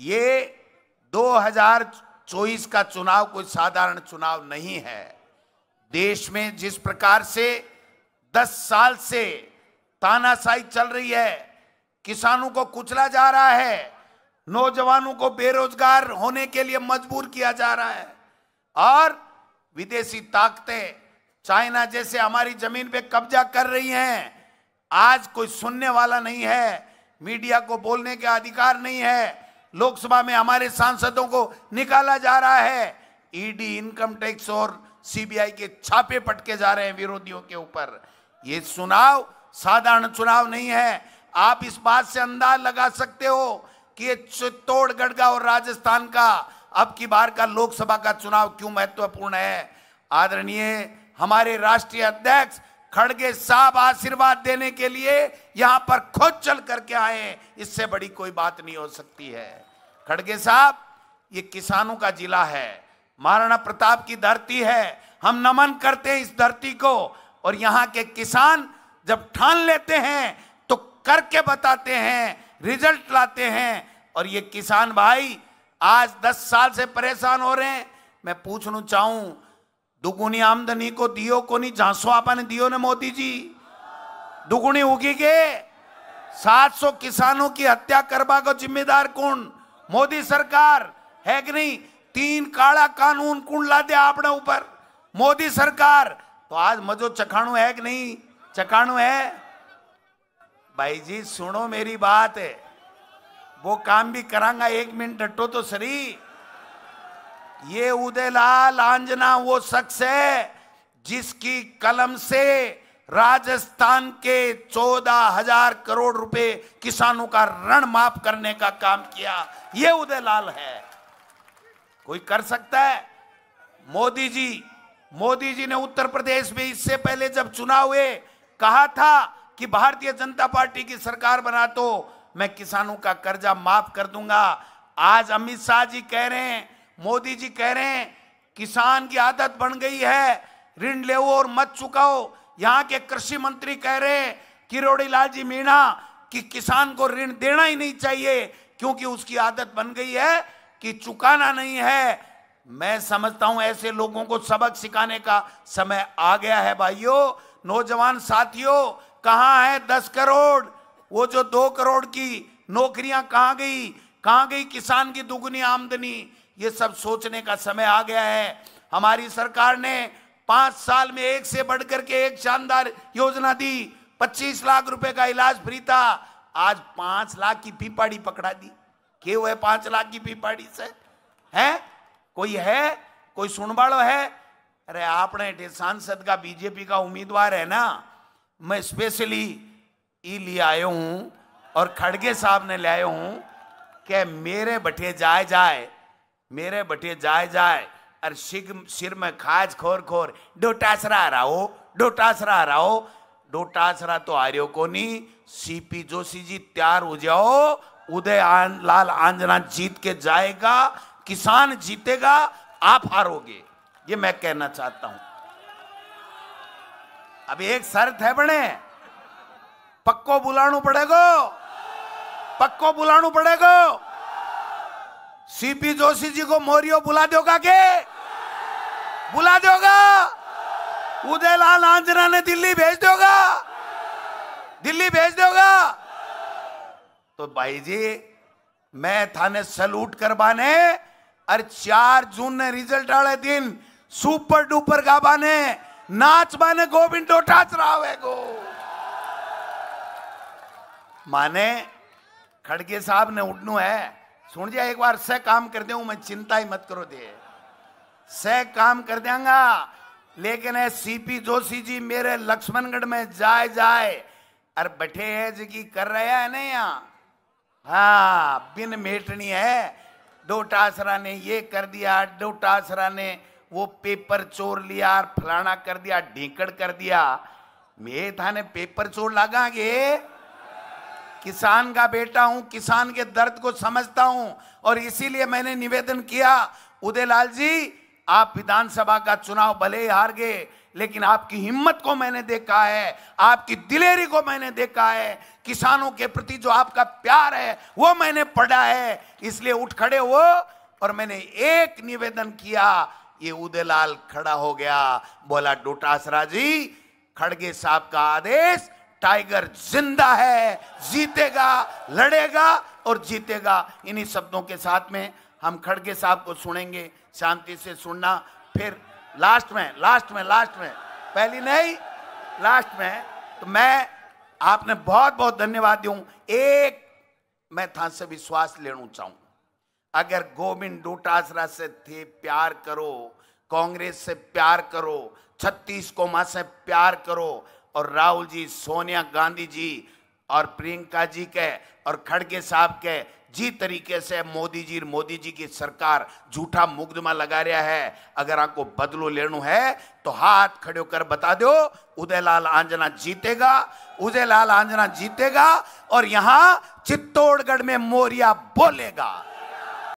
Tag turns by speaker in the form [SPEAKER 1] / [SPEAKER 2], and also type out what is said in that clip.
[SPEAKER 1] ये 2024 का चुनाव कोई साधारण चुनाव नहीं है। देश में जिस प्रकार से 10 साल से तानाशाही चल रही है, किसानों को कुचला जा रहा है, नौजवानों को बेरोजगार होने के लिए मजबूर किया जा रहा है, और विदेशी ताकतें चाइना जैसे हमारी जमीन पे कब्जा कर रही हैं। आज कोई सुनने वाला नहीं है, मीडिया को बोलने का अधिकार नहीं है, लोकसभा में हमारे सांसदों को निकाला जा रहा है, ईडी, इनकम टैक्स और सीबीआई के छापे पटके जा रहे हैं विरोधियों के ऊपर। ये चुनाव साधारण चुनाव नहीं है। आप इस बात से अंदाज लगा सकते हो कि ये चित्तौड़गढ़ और राजस्थान का अब की बार का लोकसभा का चुनाव क्यों महत्वपूर्ण है। आदरणीय हमारे राष्ट्रीय अध्यक्ष खड़गे साहब आशीर्वाद देने के लिए यहां पर खुद चल करके आए, इससे बड़ी कोई बात नहीं हो सकती है। खड़गे साहब, ये किसानों का जिला है, महाराणा प्रताप की धरती है, हम नमन करते हैं इस धरती को। और यहां के किसान जब ठान लेते हैं तो करके बताते हैं, रिजल्ट लाते हैं। और ये किसान भाई आज 10 साल से परेशान हो रहे हैं। मैं पूछना चाहूं, दुगुनी आमदनी को दियो को नहीं, झांसो आपने दियो ने मोदी जी, दुगुनी उगी के 700 किसानों की हत्या करवा को जिम्मेदार कौन? मोदी सरकार है कि नहीं? 3 काला कानून कौन ला दिया आपने ऊपर? मोदी सरकार। तो आज मजो चखाणु है कि नहीं? चखाणु है। भाई जी सुनो मेरी बात है, वो काम भी करांगा, 1 मिनट हटो तो सही। ये उदयलाल आंजना वो शख्स है जिसकी कलम से राजस्थान के 14,000 करोड़ रुपए किसानों का ऋण माफ करने का काम किया। ये उदयलाल है। कोई कर सकता है? मोदी जी ने उत्तर प्रदेश में इससे पहले जब चुनाव हुए कहा था कि भारतीय जनता पार्टी की सरकार बना तो मैं किसानों का कर्जा माफ कर दूंगा। आज अमित शाह जी कह रहे हैं, मोदी जी कह रहे हैं किसान की आदत बन गई है ऋण ले और मत चुकाओ। यहां के कृषि मंत्री कह रहे हैं किरोड़ी लाल जी मीणा कि किसान को ऋण देना ही नहीं चाहिए क्योंकि उसकी आदत बन गई है कि चुकाना नहीं है। मैं समझता हूं ऐसे लोगों को सबक सिखाने का समय आ गया है। भाइयों, नौजवान साथियों, कहां है 10 करोड़? वो जो 2 करोड़ की नौकरियां कहां गई? किसान की दुगुनी आमदनी? ये सब सोचने का समय आ गया है। हमारी सरकार ने 5 साल में एक से बढ़कर के एक शानदार योजना दी। 25 लाख रुपए का इलाज फ्री था, आज 5 लाख की पीपाड़ी पकड़ा दी। क्यों है 5 लाख की पीपाड़ी से? है कोई सुनवाड़ो है? अरे आपने सांसद का बीजेपी का उम्मीदवार है ना, मैं स्पेशली ई ले आयो हूं और खड़गे साहब ने ले आयो हूं कि मेरे बटे जाए और सिर में खाज खोर डोटासरा रहो। डोटासरा तो आर्यो को नहीं। सीपी जोशी जी तैयार हो जाओ, लाल आंजना जीत के जाएगा, किसान जीतेगा, आप हारोगे। ये मैं कहना चाहता हूं। अब एक शर्त है बने, पक्को बुलाना पड़ेगा। सीपी जोशी जी को मोरियो बुला दोगा के? बुला दोगा? उदयलाल आंजना ने दिल्ली भेज दोगा? तो भाई जी मैं थाने सलूट करवाने और 4 जून ने रिजल्ट वाले दिन सुपर डुपर गाबाने नाच बाने गोविंद डोटाच रावे गो माने खड़गे साहब ने उठनू है। सुन जा एक बार से काम कर दे, मैं चिंता ही मत करो दे, से काम कर देंगा। लेकिन है सीपी जोशी जी मेरे लक्ष्मणगढ़ में जाए और बैठे है जी कर रहे हैं नहीं यहाँ। हाँ, बिन मेटनी है। डोटासरा ने ये कर दिया, डोटासरा ने वो पेपर चोर लिया और फलाना कर दिया, ढीकड़ कर दिया। मैं थाने पेपर चोर लगागे? किसान का बेटा हूं, किसान के दर्द को समझता हूं और इसीलिए मैंने निवेदन किया, उदयलाल जी आप विधानसभा का चुनाव भले ही हार गए लेकिन आपकी हिम्मत को मैंने देखा है, आपकी दिलेरी को मैंने देखा है, किसानों के प्रति जो आपका प्यार है वो मैंने पढ़ा है। इसलिए उठ खड़े हो और मैंने एक निवेदन किया। ये उदयलाल खड़ा हो गया, बोला डोटासरा जी, खड़गे साहब का आदेश, टाइगर जिंदा है, जीतेगा, लड़ेगा और जीतेगा। इन्हीं शब्दों के साथ में हम खड़गे साहब को सुनेंगे। शांति से सुनना, फिर लास्ट में पहली नहीं, लास्ट में तो मैं आपने बहुत बहुत धन्यवाद दूं। एक मैं था से विश्वास लेना चाहूं, अगर गोविंद डोटासरा से थे प्यार करो, कांग्रेस से प्यार करो, 36 कौमा से प्यार करो, और राहुल जी, सोनिया गांधी जी और प्रियंका जी के और खड़गे साहब के जी तरीके से मोदी जी की सरकार झूठा मुकदमा लगा रहा है। अगर आपको बदलो लेना है तो हाथ खड़े होकर बता दो, उदयलाल आंजना जीतेगा, उदयलाल आंजना जीतेगा और यहां चित्तौड़गढ़ में मोरिया बोलेगा।